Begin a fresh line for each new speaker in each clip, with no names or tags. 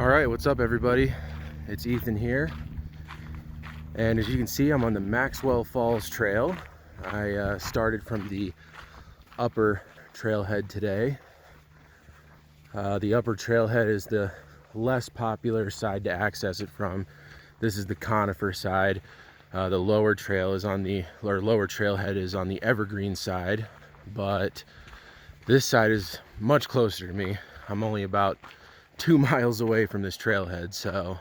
All right, what's up everybody? It's Ethan here, and as you can see, I'm on the Maxwell Falls Trail. I started from the upper trailhead today. The upper trailhead is the less popular side to access it from. This is the Conifer side. The lower trailhead is on the evergreen side, but this side is much closer to me. I'm only about 2 miles away from this trailhead,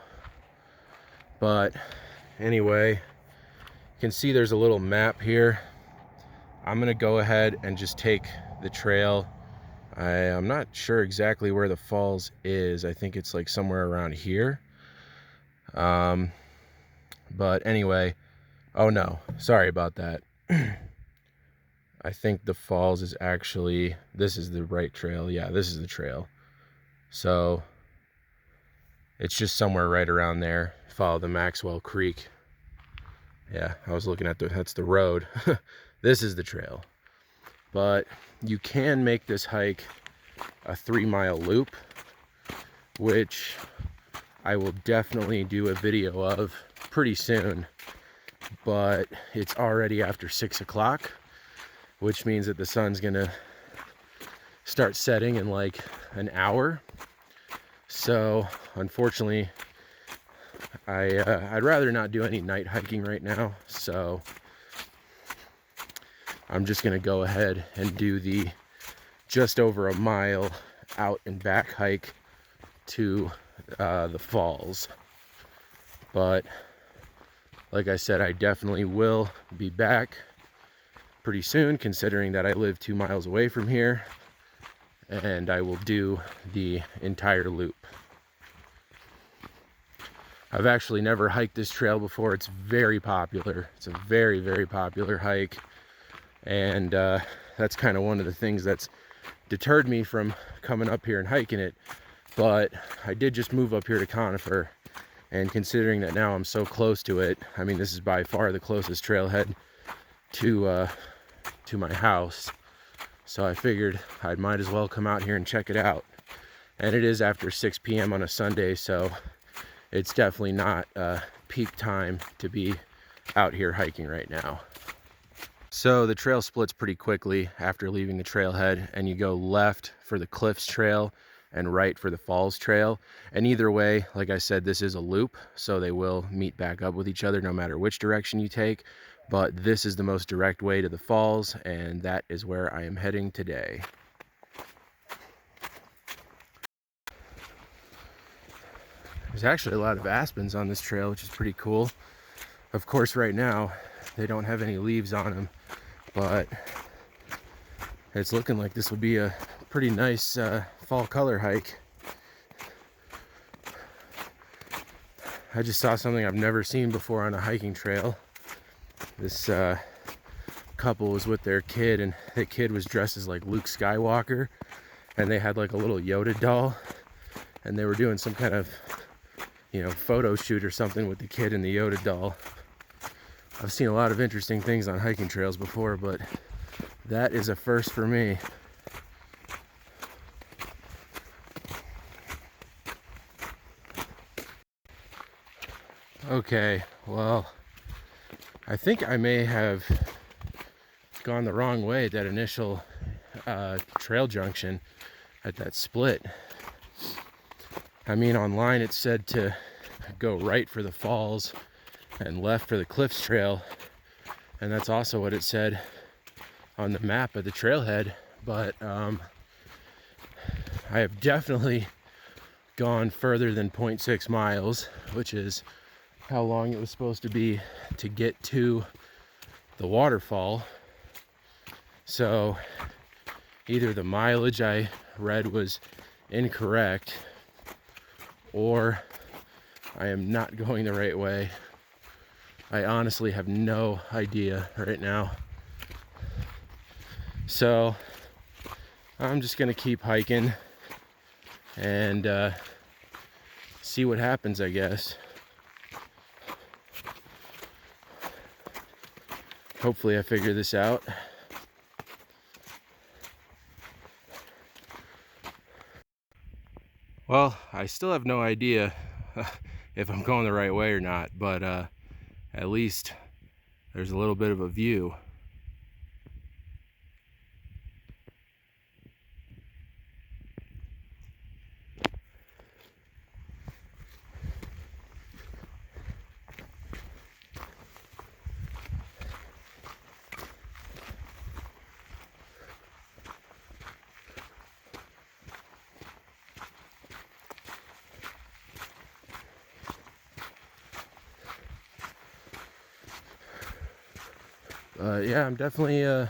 but anyway, you can see there's a little map here. I'm gonna go ahead and just take the trail. I'm not sure exactly where the falls is. I think it's like somewhere around here. But anyway, oh no, sorry about that. I think the falls is actually, this is the right trail. Yeah, this is the trail. So it's just somewhere right around there. Follow the Maxwell Creek. Yeah, I was looking at that's the road. This is the trail. But you can make this hike a 3-mile loop, which I will definitely do a video of pretty soon. But it's already after 6 o'clock, which means that the sun's gonna start setting in like an hour. So unfortunately, I'd rather not do any night hiking right now, so I'm just gonna go ahead and do the just over a mile out and back hike to the falls. But like I said, I definitely will be back pretty soon, considering that I live 2 miles away from here, and I will do the entire loop. I've actually never hiked this trail before. It's very popular. It's a very, very popular hike. And that's kind of one of the things that's deterred me from coming up here and hiking it. But I did just move up here to Conifer. And considering that now I'm so close to it, I mean, this is by far the closest trailhead to my house. So I figured I might as well come out here and check it out. And it is after 6 p.m. on a Sunday, so it's definitely not peak time to be out here hiking right now. So the trail splits pretty quickly after leaving the trailhead, and you go left for the Cliffs Trail and right for the Falls Trail. And either way, like I said, this is a loop, so they will meet back up with each other no matter which direction you take. But this is the most direct way to the falls, and that is where I am heading today. There's actually a lot of aspens on this trail, which is pretty cool. Of course, right now, they don't have any leaves on them, but it's looking like this will be a pretty nice fall color hike. I just saw something I've never seen before on a hiking trail. This couple was with their kid, and the kid was dressed as like Luke Skywalker, and they had like a little Yoda doll, and they were doing some kind of, photo shoot or something with the kid and the Yoda doll. I've seen a lot of interesting things on hiking trails before, but that is a first for me. Okay, well, I think I may have gone the wrong way at that initial trail junction at that split. I mean, online it said to go right for the falls and left for the Cliffs Trail, and that's also what it said on the map of the trailhead. But I have definitely gone further than 0.6 miles, which is how long it was supposed to be to get to the waterfall. So either the mileage I read was incorrect, or I am not going the right way. I honestly have no idea right now. So I'm just gonna keep hiking and see what happens, I guess. Hopefully I figure this out. Well, I still have no idea if I'm going the right way or not, but at least there's a little bit of a view. Yeah, I'm definitely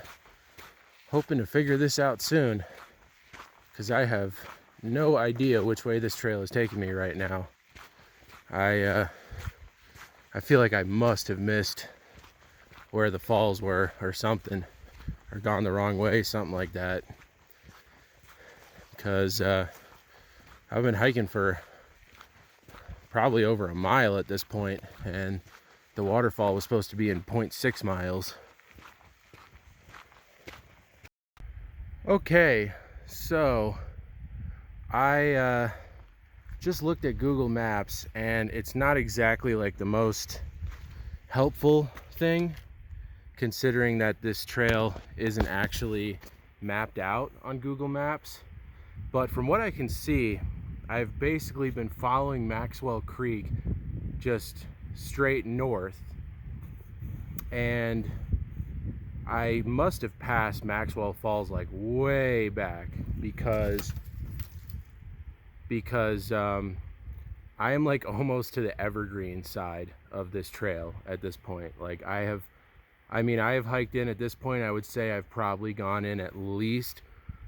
hoping to figure this out soon, because I have no idea which way this trail is taking me right now. I feel like I must have missed where the falls were or something, or gone the wrong way, something like that, because I've been hiking for probably over a mile at this point, and the waterfall was supposed to be in 0.6 miles. Okay, so I just looked at Google Maps, and it's not exactly like the most helpful thing, considering that this trail isn't actually mapped out on Google Maps. But from what I can see, I've basically been following Maxwell Creek just straight north, and I must have passed Maxwell Falls like way back, because I am like almost to the evergreen side of this trail at this point. Like I have hiked in at this point. I would say I've probably gone in at least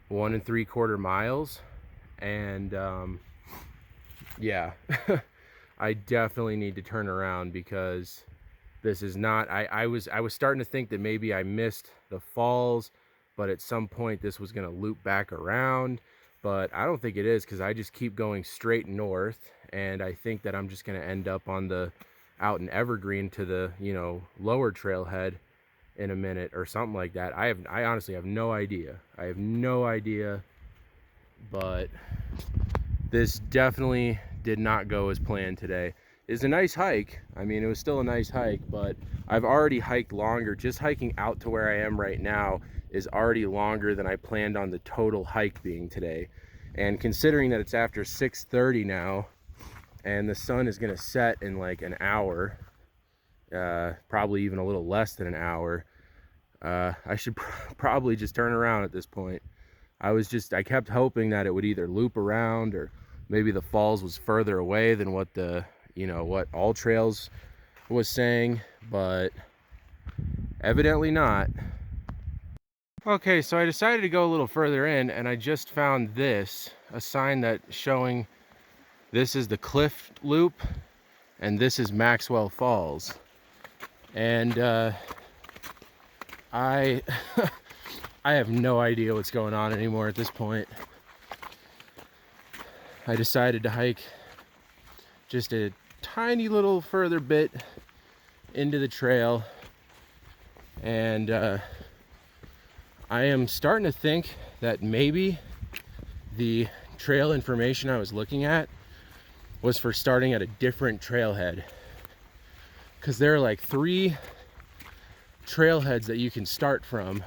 1 3/4 miles, and yeah, I definitely need to turn around, because this is not, I was starting to think that maybe I missed the falls, but at some point this was going to loop back around, but I don't think it is, because I just keep going straight north, and I think that I'm just going to end up on the out in Evergreen to the, you know, lower trailhead in a minute or something like that. I honestly have no idea. I have no idea, but this definitely did not go as planned today. It's a nice hike. I mean, it was still a nice hike, but I've already hiked longer. Just hiking out to where I am right now is already longer than I planned on the total hike being today. And considering that it's after 6:30 now, and the sun is gonna set in like an hour, probably even a little less than an hour, I should probably just turn around at this point. I kept hoping that it would either loop around, or maybe the falls was further away than what what All Trails was saying, but evidently not. Okay, so I decided to go a little further in, and I just found this, a sign that showing this is the Cliff Loop and this is Maxwell Falls. And I I have no idea what's going on anymore at this point. I decided to hike just a tiny little further bit into the trail, and I am starting to think that maybe the trail information I was looking at was for starting at a different trailhead, because there are like 3 trailheads that you can start from.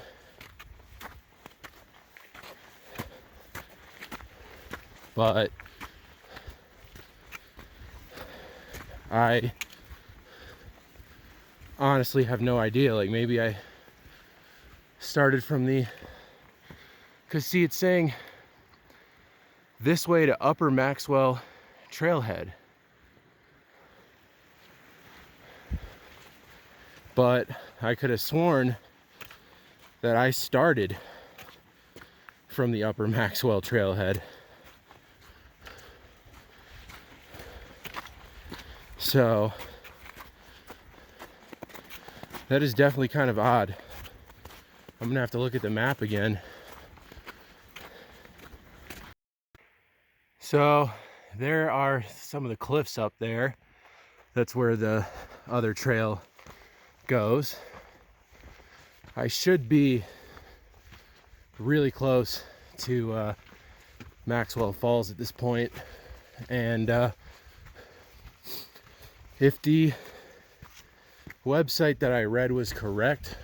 But I honestly have no idea. Like, maybe I started from because see, it's saying this way to Upper Maxwell Trailhead, but I could have sworn that I started from the Upper Maxwell Trailhead. So that is definitely kind of odd. I'm gonna have to look at the map again. So there are some of the cliffs up there. That's where the other trail goes. I should be really close to Maxwell Falls at this point. And if the website that I read was correct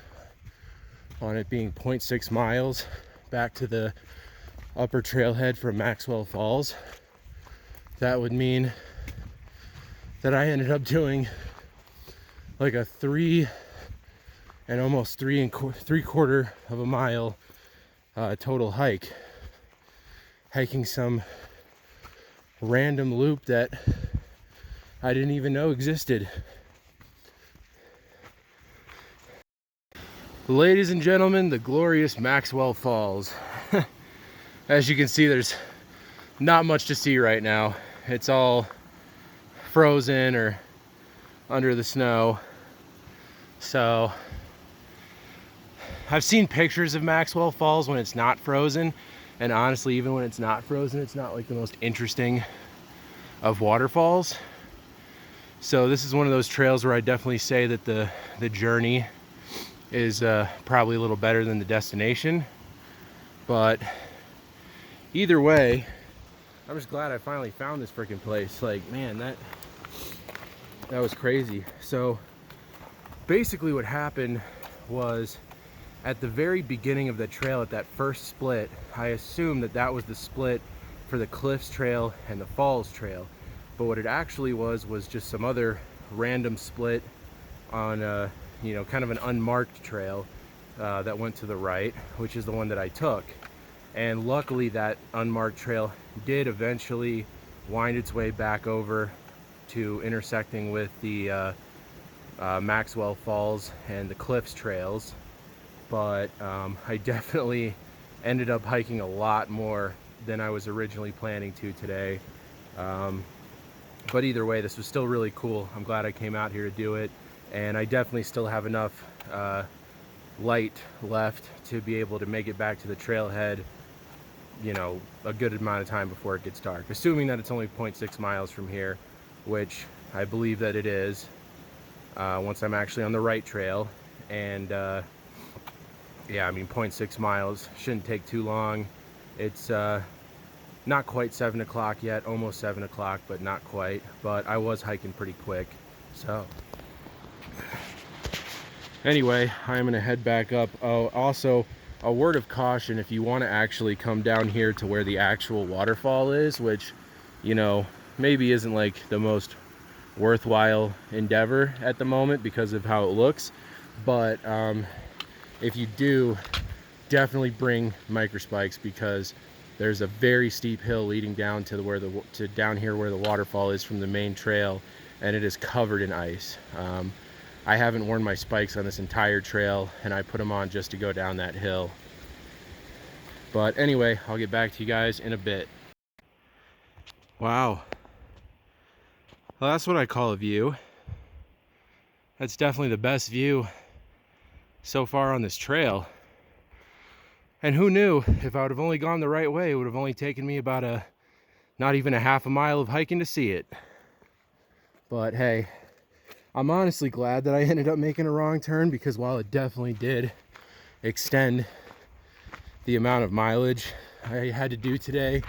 on it being 0.6 miles back to the upper trailhead from Maxwell Falls, that would mean that I ended up doing like a 3 and almost 3.75 of a mile total hike, hiking some random loop that I didn't even know existed. Ladies and gentlemen, the glorious Maxwell Falls. As you can see, there's not much to see right now. It's all frozen or under the snow. So I've seen pictures of Maxwell Falls when it's not frozen, and honestly, even when it's not frozen, it's not like the most interesting of waterfalls. So this is one of those trails where I definitely say that the journey is probably a little better than the destination. But either way, I'm just glad I finally found this freaking place. Like, man, that was crazy. So basically what happened was, at the very beginning of the trail, at that first split, I assumed that that was the split for the Cliffs Trail and the Falls Trail. But what it actually was just some other random split on you know, kind of an unmarked trail that went to the right, which is the one that I took. And luckily that unmarked trail did eventually wind its way back over to intersecting with the Maxwell Falls and the Cliffs trails. But I definitely ended up hiking a lot more than I was originally planning to today. But either way, this was still really cool. I'm glad I came out here to do it, and I definitely still have enough light left to be able to make it back to the trailhead, you know, a good amount of time before it gets dark, assuming that it's only 0.6 miles from here, which I believe that it is once I'm actually on the right trail. And yeah, I mean, 0.6 miles shouldn't take too long. It's not quite 7 o'clock yet, almost 7 o'clock, but not quite. But I was hiking pretty quick. So anyway, I'm gonna head back up. Oh, also a word of caution, if you want to actually come down here to where the actual waterfall is, which, you know, maybe isn't like the most worthwhile endeavor at the moment because of how it looks, but if you do, definitely bring micro spikes, because there's a very steep hill leading down to down here where the waterfall is from the main trail, and it is covered in ice. I haven't worn my spikes on this entire trail, and I put them on just to go down that hill. But anyway, I'll get back to you guys in a bit. Wow. Well, that's what I call a view. That's definitely the best view so far on this trail. And who knew, if I would have only gone the right way, it would have only taken me about not even a half a mile of hiking to see it. But hey, I'm honestly glad that I ended up making a wrong turn, because while it definitely did extend the amount of mileage I had to do today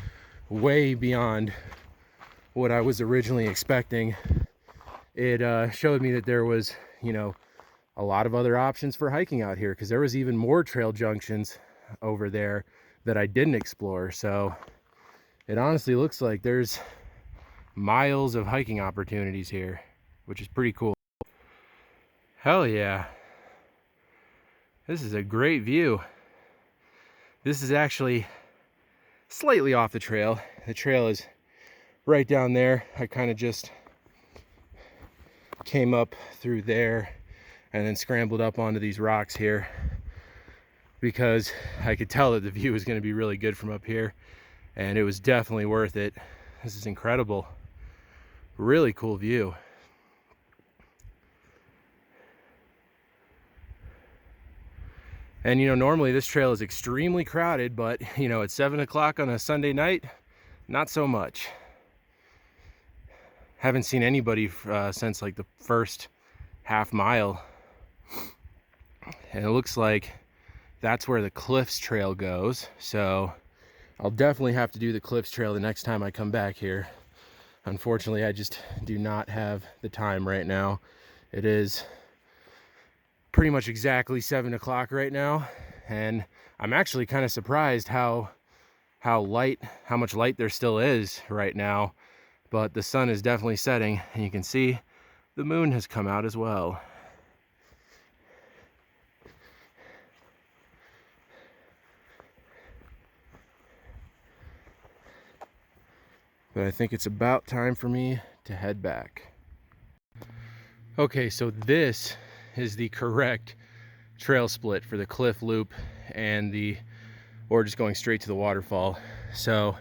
way beyond what I was originally expecting, it showed me that there was, you know, a lot of other options for hiking out here, because there was even more trail junctions over there that I didn't explore. So it honestly looks like there's miles of hiking opportunities here, which is pretty cool. Hell yeah. This is a great view. This is actually slightly off the trail. The trail is right down there. I kind of just came up through there and then scrambled up onto these rocks here, because I could tell that the view was going to be really good from up here, and it was definitely worth it. This is incredible. Really cool view. And you know, normally this trail is extremely crowded, but you know, at 7 o'clock on a Sunday night, not so much. Haven't seen anybody since like the first half mile. And it looks like that's where the Cliffs Trail goes. So I'll definitely have to do the Cliffs Trail the next time I come back here. Unfortunately, I just do not have the time right now. It is pretty much exactly 7 o'clock right now, and I'm actually kind of surprised how much light there still is right now. But the sun is definitely setting, and you can see the moon has come out as well. But I think it's about time for me to head back. Okay, so this is the correct trail split for the cliff loop and or just going straight to the waterfall. So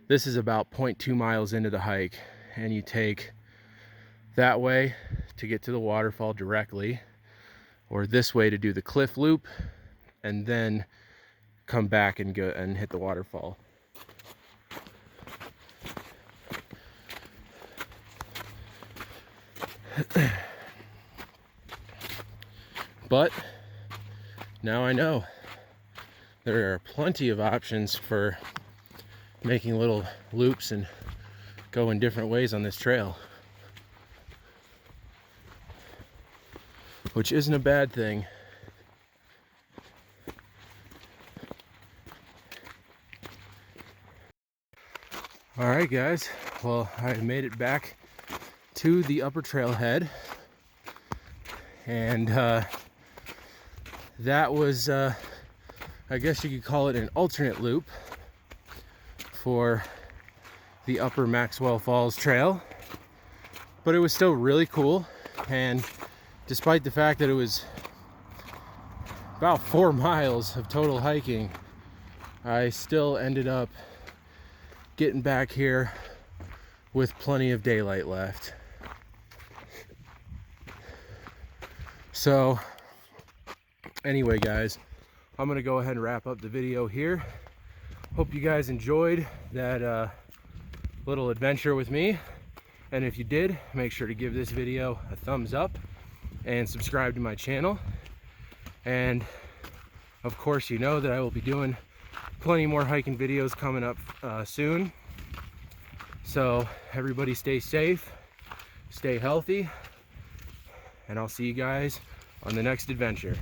this is about 0.2 miles into the hike, and you take that way to get to the waterfall directly, or this way to do the cliff loop and then come back and go and hit the waterfall. But now I know there are plenty of options for making little loops and going different ways on this trail, which isn't a bad thing. All right, guys, well, I made it back to the upper trailhead, and that was I guess you could call it an alternate loop for the upper Maxwell Falls trail, but it was still really cool. And despite the fact that it was about 4 miles of total hiking, I still ended up getting back here with plenty of daylight left. So anyway, guys, I'm gonna go ahead and wrap up the video here. Hope you guys enjoyed that little adventure with me, and if you did, make sure to give this video a thumbs up and subscribe to my channel. And of course, you know that I will be doing plenty more hiking videos coming up soon. So everybody stay safe, stay healthy, and I'll see you guys on the next adventure.